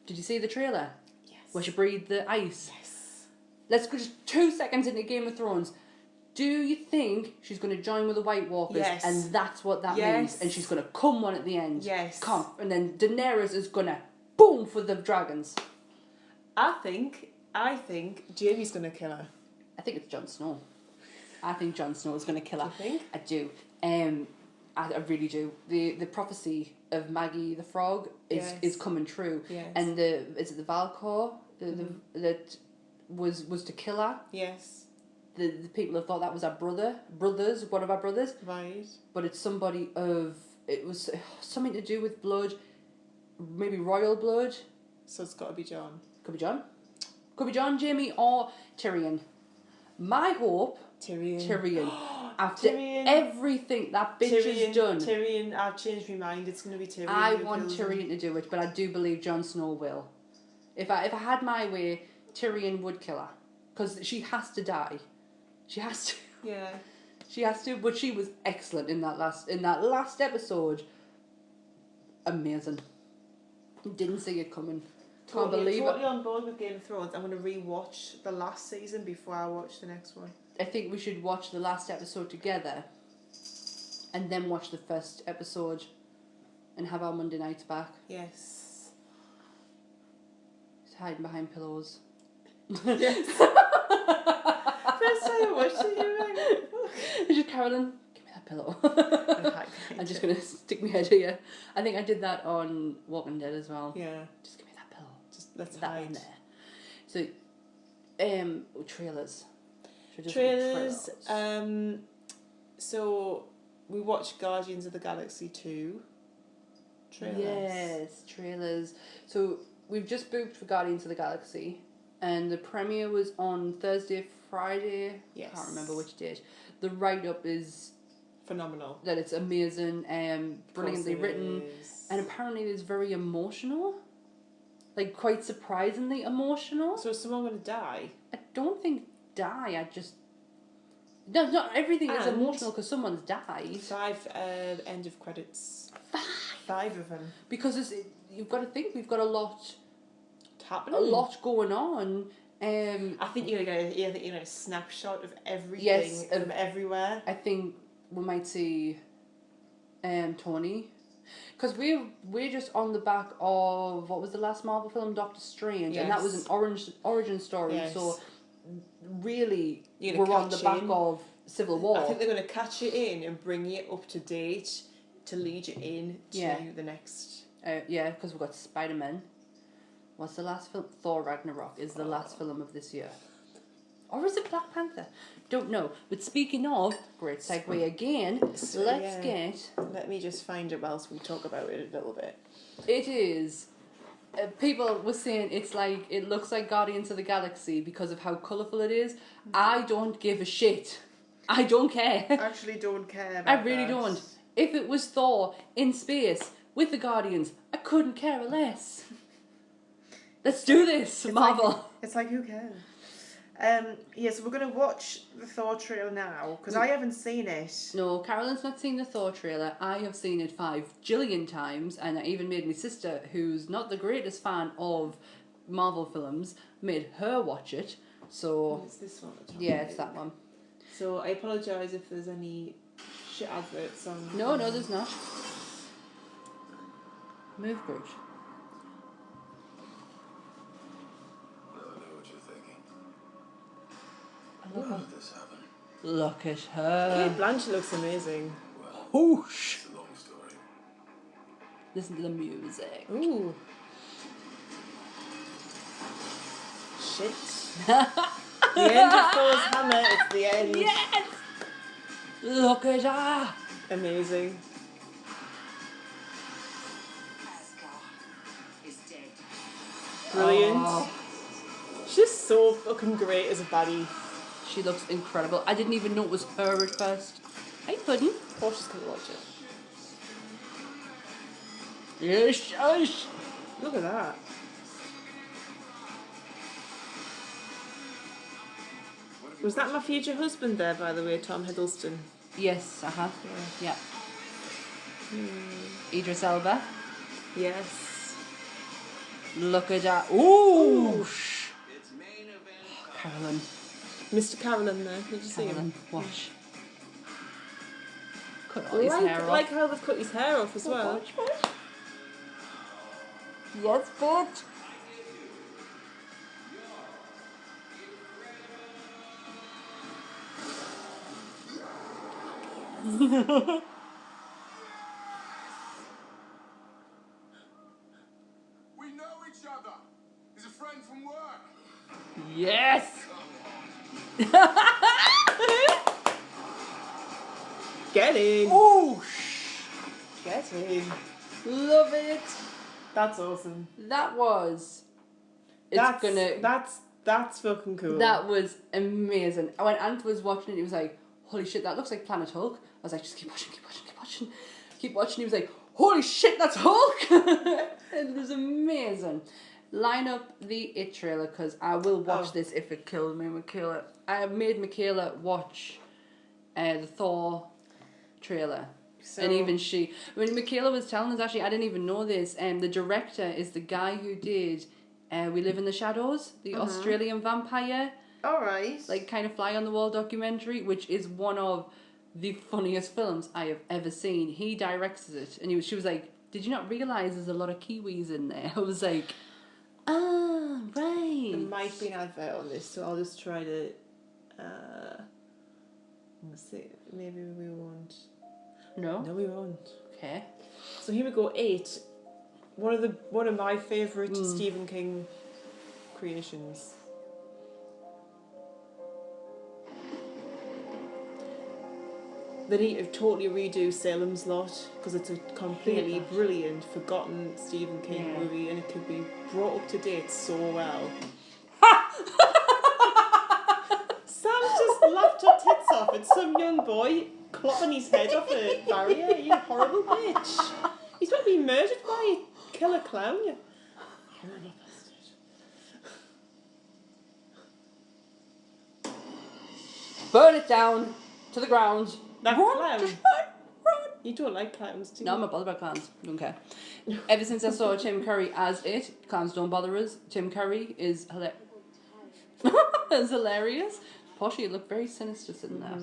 A: did you see the trailer?
B: Yes.
A: Where she breathed the ice?
B: Yes.
A: Let's go just 2 seconds into Game of Thrones. Do you think she's going to join with the White Walkers?
B: Yes.
A: And that's what that means? And she's going to come one at the end?
B: Yes.
A: And then Daenerys is going to boom for the dragons.
B: I think Jaime's going to kill her.
A: I think it's Jon Snow. I think Jon Snow is going to kill her.
B: Do you think?
A: I do. I really do. The prophecy of Maggie the Frog is coming true.
B: Yes.
A: And is it the Valcor that was to kill her?
B: Yes.
A: The people have thought that was our one of our brothers.
B: Right.
A: But it's somebody it was something to do with blood, maybe royal blood.
B: So it's got to be Jon.
A: Could be Jon. Could be Jon, Jaime, or Tyrion. My hope, Tyrion. After everything that bitch has done.
B: Tyrion, I've changed my mind. It's going to be Tyrion.
A: I want Tyrion to do it, but I do believe Jon Snow will. If I had my way, Tyrion would kill her. Because she has to die. She has to.
B: Yeah.
A: She has to, but she was excellent in that last episode. Amazing. Didn't see it coming. Can't believe it.
B: Totally on board with Game of Thrones. I'm going to rewatch the last season before I watch the next one.
A: I think we should watch the last episode together, and then watch the first episode, and have our Monday nights back.
B: Yes.
A: Just hiding behind pillows.
B: Yes. First time I watched it, you were like,
A: Just Carolyn, give me that pillow. I'm just gonna stick my head here. I think I did that on Walking Dead as well.
B: Yeah.
A: Just give me that pillow.
B: Just let's
A: that
B: hide.
A: one there. So, trailers.
B: Trailers. So we watched Guardians of the Galaxy 2. Trailers.
A: Yes, trailers. So we've just booked for Guardians of the Galaxy, and the premiere was on Thursday, Friday.
B: Yes.
A: I can't remember which date. The write-up is
B: phenomenal.
A: That it's amazing, brilliantly written, and apparently it's very emotional. Like, quite surprisingly emotional.
B: So is someone going to die?
A: I don't think die. I just... No, not everything is emotional because someone's died.
B: 5 end of credits. 5 of them.
A: Because you've got to think we've got a lot
B: happening.
A: A lot going on.
B: I think you're gonna get a snapshot of everything from everywhere.
A: I think we might see Tony. Because we're just on the back of, what was the last Marvel film? Doctor Strange. Yes. And that was an origin story. Yes. So really, we're on the back of Civil War.
B: I think they're going to catch you in and bring you up to date to lead you in to the next.
A: Because we've got Spider-Man. What's the last film? Thor Ragnarok is the last film of this year. Or is it Black Panther? Don't know. But speaking of, great segue again,
B: Let me just find it whilst we talk about it a little bit.
A: It is... people were saying it looks like Guardians of the Galaxy because of how colourful it is. I don't give a shit. I don't care.
B: I actually don't care about
A: I really don't. If it was Thor in space with the Guardians, I couldn't care less. Let's do this, Marvel.
B: It's like, who cares? So we're going to watch the Thor trailer now, because I haven't seen it.
A: No, Carolyn's not seen the Thor trailer. I have seen it 5 jillion times, and I even made my sister, who's not the greatest fan of Marvel films, made her watch it. So
B: it's this one.
A: Yeah, it's that one.
B: So I apologise if there's any shit adverts on.
A: No, there's not. Move, Groot. Look at her.
B: Kate Blanchett looks amazing.
A: Whoosh! It's a long story. Listen to the music.
B: Ooh. Shit. The end of Thor's hammer. It's the end.
A: Yes! Look at her.
B: Amazing. Brilliant. Oh. She's so fucking great as a baddie.
A: She looks incredible. I didn't even know it was her at first. Hey, Puddin'.
B: Portia's gonna watch it.
A: Yes.
B: Look at that. Was that my future husband there, by the way, Tom Hiddleston?
A: Yes, Yeah. Idris Elba.
B: Yes.
A: Look at that. Ooh! Carolyn.
B: Mr. Carolyn there, did you see him?
A: Watch. Cut all his hair off.
B: Like how they've cut his hair off as well.
A: Watch. Yes, bitch.
C: We know each other. He's a friend from work.
A: Yes.
B: Get in.
A: Ooh.
B: Get in.
A: Love it.
B: That's awesome.
A: That was.
B: That's fucking cool.
A: That was amazing. When Ant was watching it, he was like, "Holy shit, that looks like Planet Hulk." I was like, "Just keep watching." Keep watching. He was like, "Holy shit, that's Hulk!" It was amazing. Line up the It trailer because I will watch this if it kills me, Michaela. I made Michaela watch the Thor trailer. So, and even when Michaela was telling us, actually, I didn't even know this. The director is the guy who did We Live in the Shadows, the Australian vampire.
B: All right.
A: Like kind of fly on the wall documentary, which is one of the funniest films I have ever seen. He directs it, and she was like, "Did you not realise there's a lot of Kiwis in there?" I was like, "Ah, right."
B: There might be an advert on this, so I'll just try to. Let's see. Maybe we won't.
A: No,
B: we won't.
A: Okay.
B: So here we go. 8. One of my favourite Stephen King creations. They need to totally redo Salem's Lot because it's a completely brilliant, forgotten Stephen King movie, and it could be brought up to date so well. Sam just laughed her tits off at some young boy clopping his head off a barrier. You horrible bitch! He's not being murdered by a killer clown. You horrible bastard.
A: burn it down to the ground.
B: That
A: Run,
B: clown.
A: just run.
B: You don't like clowns, do you?
A: No, I'm not bothered about clowns. Don't care. Ever since I saw Tim Curry as it, clowns don't bother us. Tim Curry is is hilarious. Poshy looked very sinister sitting there.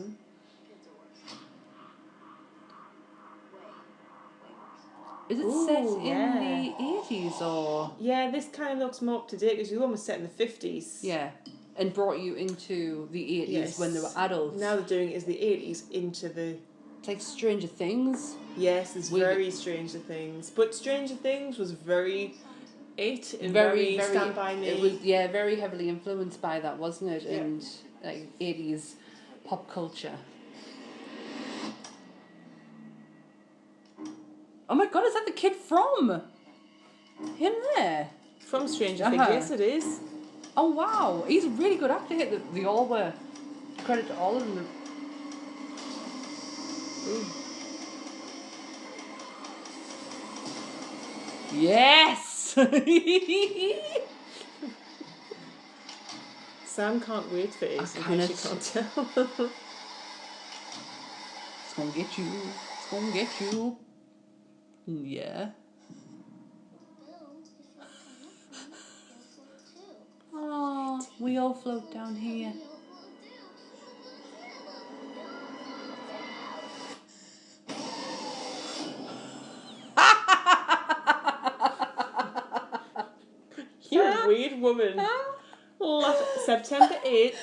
A: Is it set in the 80s or?
B: Yeah, this kind of looks more up to date because you almost set in the 50s.
A: Yeah, and brought you into the 80s when they were adults.
B: Now they're doing it as the 80s into the...
A: It's like Stranger Things.
B: Yes, it's very Stranger Things. But Stranger Things was very... and very Stand By Me.
A: It was, very heavily influenced by that, wasn't it? Yeah. And like 80s pop culture. Oh my god, is that the kid from? Him there?
B: From Stranger Things, yes it is.
A: Oh wow, he's a really good actor here. They all were. Credit to all of them. Ooh. Yes!
B: Sam can't wait for it, in case you can't tell.
A: It's gonna get you. It's gonna get you. Yeah. Oh, we all float down here.
B: You're a weird woman. September 8th.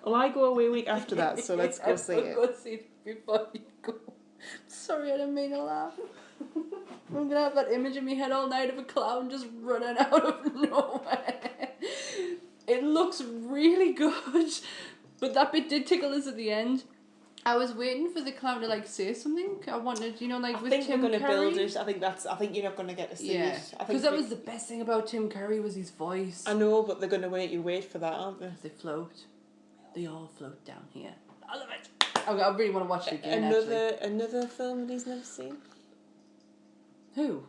B: Well, I go away a week after that, so let's go see it.
A: Go see it before you go. Sorry, I didn't mean to laugh. I'm gonna have that image in my head all night of a clown just running out of nowhere. It looks really good, but that bit did tickle us at the end. I was waiting for the clown to like say something. I wanted, with Tim Curry. I think
B: we're going to build it. I think you're not going to get to see it.
A: Because that was the best thing about Tim Curry was his voice.
B: I know, but they're going to make you wait for that, aren't they?
A: They float. They all float down here. I love it. I really want to watch it again.
B: Another film that he's never seen.
A: Who?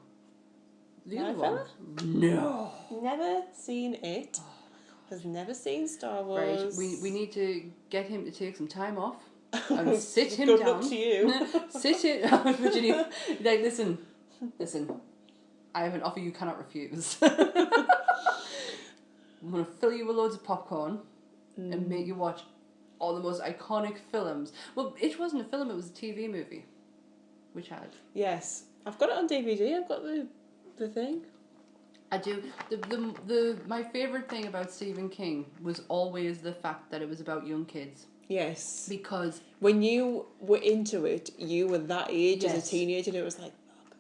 A: The other
B: fella?
A: one? No.
B: Never seen it. Has never seen Star Wars.
A: Right. We need to get him to take some time off and sit him
B: Good
A: down.
B: luck to you.
A: Sit it. Virginia, like listen. I have an offer you cannot refuse. I'm gonna fill you with loads of popcorn and make you watch all the most iconic films. Well, it wasn't a film; it was a TV movie, which had.
B: Yes, I've got it on DVD. I've got the thing.
A: I do. The my favourite thing about Stephen King was always the fact that it was about young kids.
B: Yes.
A: Because
B: when you were into it, you were that age as a teenager, and it was like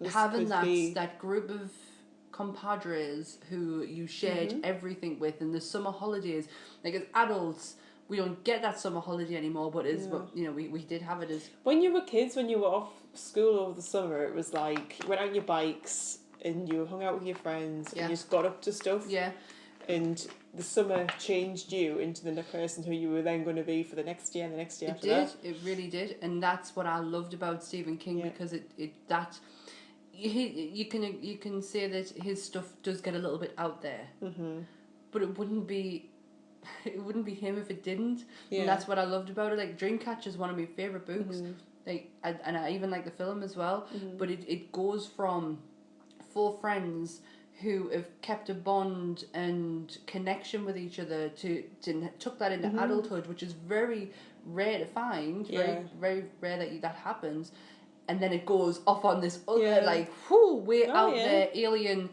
A: having that group of compadres who you shared everything with in the summer holidays. Like as adults, we don't get that summer holiday anymore, but we did have it as
B: when you were kids. When you were off school over the summer, it was like you went out on your bikes and you hung out with your friends and you just got up to stuff.
A: Yeah.
B: And the summer changed you into the person who you were then going to be for the next year and the next year after that.
A: It really did. And that's what I loved about Stephen King because you can say that his stuff does get a little bit out there. Mm-hmm. But it wouldn't be him if it didn't. Yeah. And that's what I loved about it. Like Dreamcatcher is one of my favourite books. Mm-hmm. Like I even like the film as well. Mm-hmm. But it goes from 4 friends who have kept a bond and connection with each other to took that into adulthood, which is very rare to find. Very, very rare that happens. And then it goes off on this other way out there alien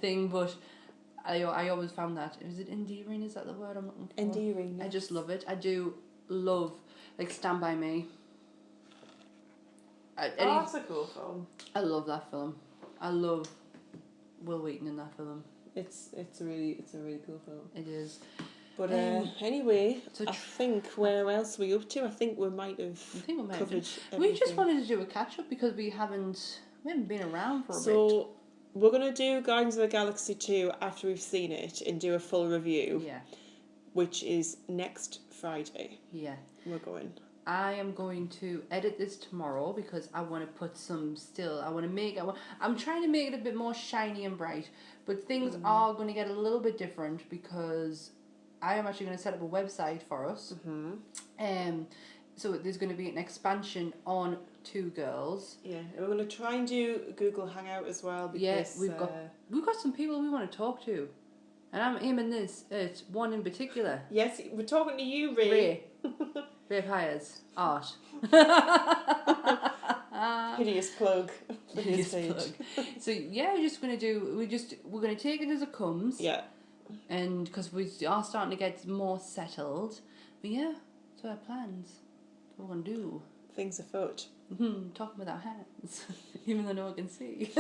A: thing. But I always found that. Is it endearing? Is that the word I'm looking for?
B: Endearing. Yes.
A: I just love it. I do love Stand By Me.
B: That's a cool film.
A: I love that film. I love Will Wheaton in that film.
B: It's a really cool film.
A: It is.
B: But anyway, I think where else are we up to? I think we might have covered everything.
A: We just wanted to do a catch up because we haven't been around for a bit.
B: So we're gonna do Guardians of the Galaxy 2 after we've seen it and do a full review. Yeah. Which is next Friday.
A: Yeah.
B: We're going.
A: I am going to edit this tomorrow because I want to put some still. I'm trying to make it a bit more shiny and bright, but things are going to get a little bit different because I am actually going to set up a website for us. So there's going to be an expansion on Two Girls.
B: Yeah, and we're going to try and do Google Hangout as well. Because,
A: we've got some people we want to talk to. And I'm aiming this at one in particular.
B: Yes, we're talking to you, Ray.
A: Ray Pyers. Art.
B: Hideous plug.
A: Hideous plug. So yeah, we're going to take it as it comes.
B: Yeah.
A: And because we are starting to get more settled. But yeah, that's our plans. That's what we're going to do.
B: Things afoot.
A: Talking with our hands. Even though no one can see.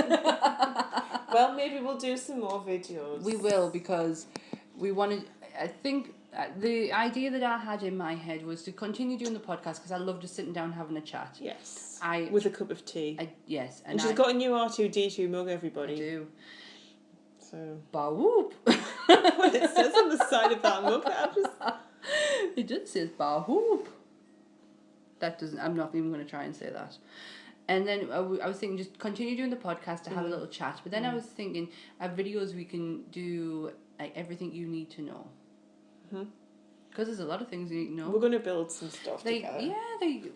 B: Well, maybe we'll do some more videos.
A: We will, because we wanted... I think the idea that I had in my head was to continue doing the podcast because I love just sitting down having a chat.
B: Yes. With a cup of tea.
A: Yes.
B: And she's got a new R2-D2 mug, everybody.
A: I do.
B: So...
A: Ba-whoop.
B: What it says on the side of that mug.
A: It does say ba-whoop. That doesn't... I'm not even going to try and say that. And then I was thinking just continue doing the podcast to have a little chat. But then I was thinking videos we can do, like, everything you need to know. Because there's a lot of things you need to know.
B: We're going to build some stuff together.
A: Yeah,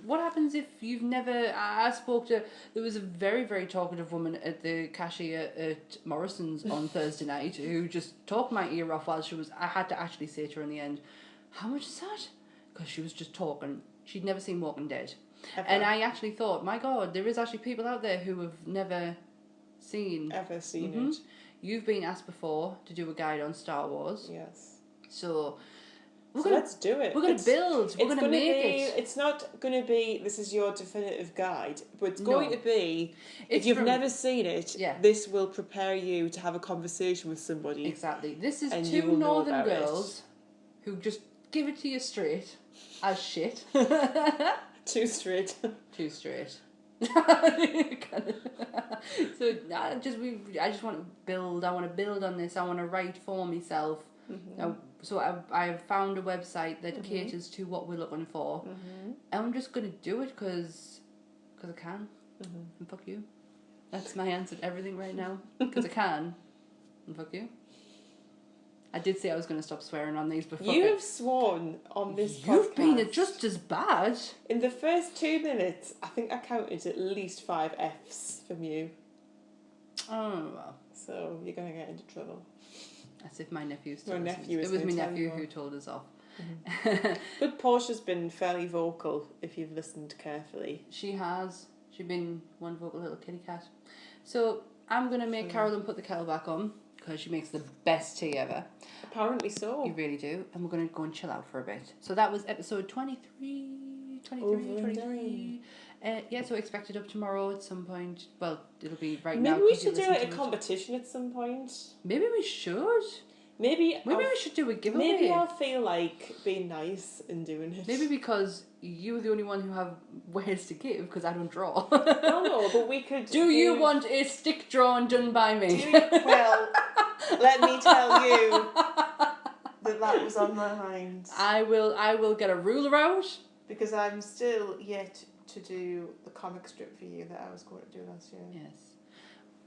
A: what happens if you've never... I spoke to... There was a very, very talkative woman at the cashier at Morrison's on Thursday night who just talked my ear off while I had to actually say to her in the end, how much is that? Because she was just talking. She'd never seen Walking Dead. Ever. And I actually thought, my God, there is actually people out there who have never seen...
B: Ever seen it.
A: You've been asked before to do a guide on Star Wars.
B: Yes.
A: So
B: let's do it.
A: We're going to build. We're going to make it.
B: It's not going to be, this is your definitive guide, but it's going to be, if you've never seen it, this will prepare you to have a conversation with somebody.
A: Exactly. This is two northern girls who just give it to you straight as shit.
B: Too straight.
A: Too straight. So I just want to build. I want to build on this. I want to write for myself. So I have found a website that caters to what we're looking for. And I'm just going to do it because I can. And fuck you. That's my answer to everything right now. Because I can. And fuck you. I did say I was going to stop swearing on these before.
B: You've sworn on this podcast.
A: You've been just as bad.
B: In the first 2 minutes, I think I counted at least 5 Fs from you.
A: Oh, well.
B: So you're going to get into trouble.
A: As if my nephew still
B: listens.
A: It was my nephew who told us off.
B: But Portia's been fairly vocal, if you've listened carefully.
A: She has. She's been one vocal little kitty cat. So I'm going to make Carolyn put the kettle back on. Because she makes the best tea ever.
B: Apparently so.
A: You really do. And we're going to go and chill out for a bit. So that was episode 23. So expect it up tomorrow at some point. Well, it'll be now.
B: Maybe we should do a competition at some point.
A: Maybe we should.
B: Maybe
A: we should do a giveaway.
B: Maybe I'll feel like being nice and doing it.
A: Maybe because you're the only one who have ways to give, because I don't draw.
B: Oh no, but we could...
A: Do you want a stick drawing done by me?
B: Well, let me tell you that was on my mind.
A: I will get a ruler out.
B: Because I'm still yet to do the comic strip for you that I was going to do last year.
A: Yes.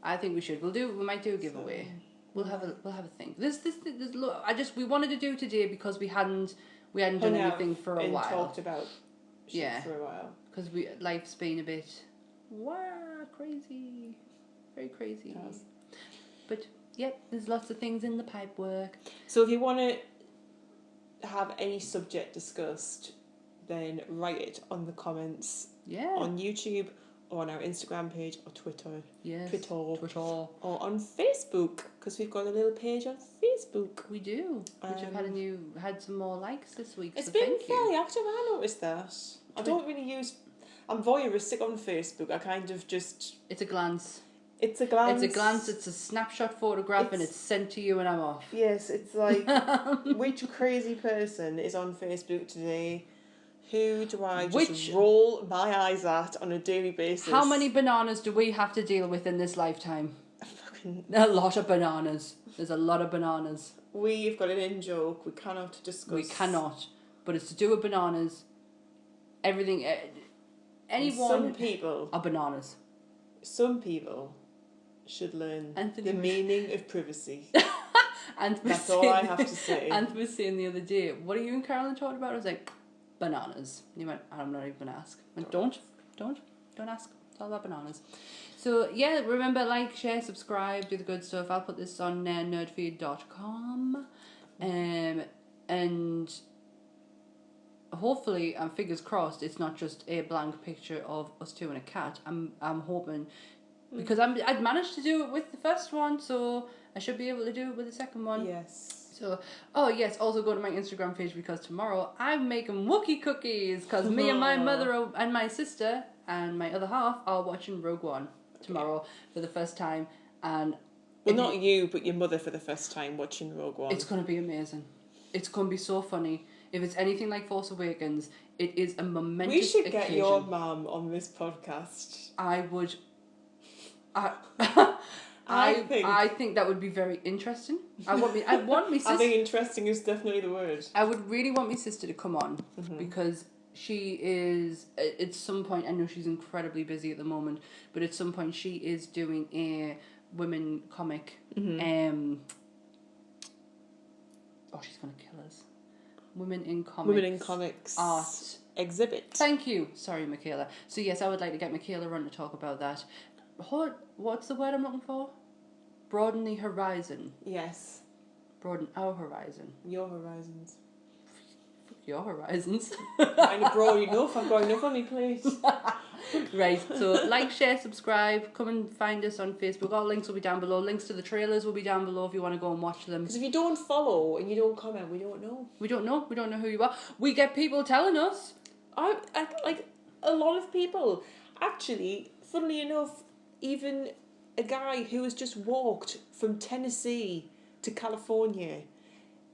A: I think we should. We might do a giveaway. We'll have a think. We wanted to do today because we hadn't done anything for a while.
B: Talked about shit for a while.
A: Because life's been a bit crazy, very crazy.
B: Yes.
A: But there's lots of things in the pipe work.
B: So if you want to have any subject discussed, then write it on the comments.
A: Yeah.
B: On YouTube. Or on our Instagram page or Twitter.
A: Yes.
B: Twitter.
A: Or
B: on Facebook, because we've got a little page on Facebook.
A: We do. Which have had some more likes this week.
B: It's been fairly active. I noticed that. I don't really I'm voyeuristic on Facebook. I kind of just...
A: It's a glance.
B: It's a glance.
A: It's a snapshot photograph and it's sent to you and I'm off.
B: Yes, it's like, which crazy person is on Facebook today? Who do I just roll my eyes at on a daily basis?
A: How many bananas do we have to deal with in this lifetime? A lot of bananas. There's a lot of bananas.
B: We've got an in-joke. We cannot discuss.
A: We cannot. But it's to do with bananas. Everything. Anyone.
B: Some people
A: are bananas.
B: Some people should learn the meaning of privacy. That's all I have to say.
A: Anthony was saying the other day, what are you and Carolyn talking about? I was like, bananas. And he went, I'm not even going to ask. I went, don't ask. It's all about bananas. So, yeah, remember, like, share, subscribe, do the good stuff. I'll put this on nerdfeed.com. And hopefully, fingers crossed, it's not just a blank picture of us two and a cat. I'm hoping, because I'd managed to do it with the first one, so I should be able to do it with the second one.
B: Yes.
A: So, also go to my Instagram page, because tomorrow I'm making Wookiee cookies, because me and my mother and my sister and my other half are watching Rogue One tomorrow for the first time. And
B: well, not you, but your mother for the first time watching Rogue One.
A: It's going to be amazing. It's going to be so funny. If it's anything like Force Awakens, it is a momentous
B: We should get
A: occasion.
B: your mum on this podcast.
A: I would...
B: I
A: think that would be very interesting. I want me sister...
B: I think interesting is definitely the word.
A: I would really want my sister to come on, because she is, at some point, I know she's incredibly busy at the moment, but at some point she is doing a women comic. She's going to kill us. Women in Comics art
B: exhibit.
A: Thank you. Sorry, Michaela. So yes, I would like to get Michaela on to talk about that. What's the word I'm looking for? Broaden the horizon.
B: Yes.
A: Broaden our horizon.
B: Your horizons.
A: Your horizons.
B: I'm broad enough. I've got enough on my plate.
A: Right, so like, share, subscribe. Come and find us on Facebook. All links will be down below. Links to the trailers will be down below if you want to go and watch them.
B: Because if you don't follow and you don't comment, we don't know.
A: We don't know. We don't know who you are. We get people telling us.
B: I like a lot of people. Actually, funnily enough, even a guy who has just walked from Tennessee to California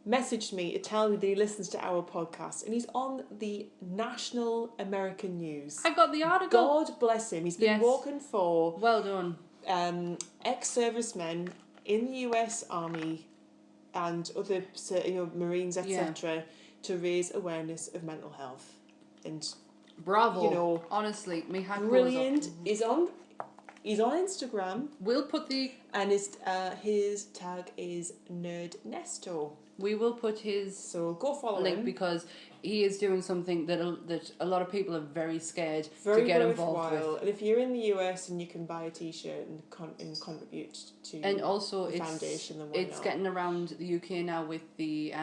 B: messaged me to tell me that he listens to our podcast, and he's on the national American news.
A: I got the article.
B: God bless him. He's been walking for
A: well done
B: ex-servicemen in the US Army and other Marines, etc., to raise awareness of mental health. And
A: bravo, honestly, me hat
B: brilliant. He's on Instagram.
A: We'll put
B: and his tag is NerdNesto.
A: We will put his
B: so go follow
A: link
B: him,
A: because he is doing something that a lot of people are very scared to get involved with.
B: And if you're in the US and you can buy a T-shirt and contribute to
A: and also
B: the foundation, then
A: it's getting around the UK now with the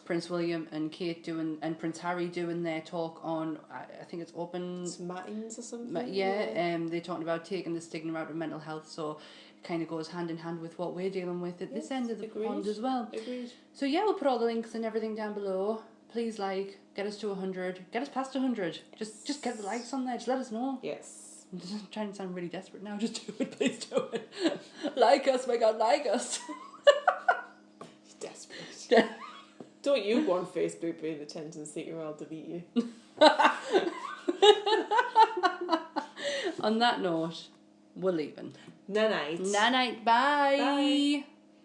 A: Prince William and Kate and Prince Harry doing their talk on, I think it's Open
B: Matins or something.
A: Yeah, they're talking about taking the stigma out of mental health, so kind of goes hand in hand with what we're dealing with at this end of the pond as well.
B: Agreed.
A: So yeah, we'll put all the links and everything down below. Please get us to 100, get us past 100. Just get the likes on there. Just let us know.
B: Yes.
A: I'm just trying to sound really desperate now. Just do it, please do it. Like us, my God, like us.
B: Desperate. Don't you go on Facebook paying attention, see or I'll delete you.
A: On that note, we're leaving.
B: Night.
A: Night. Bye.
B: Bye.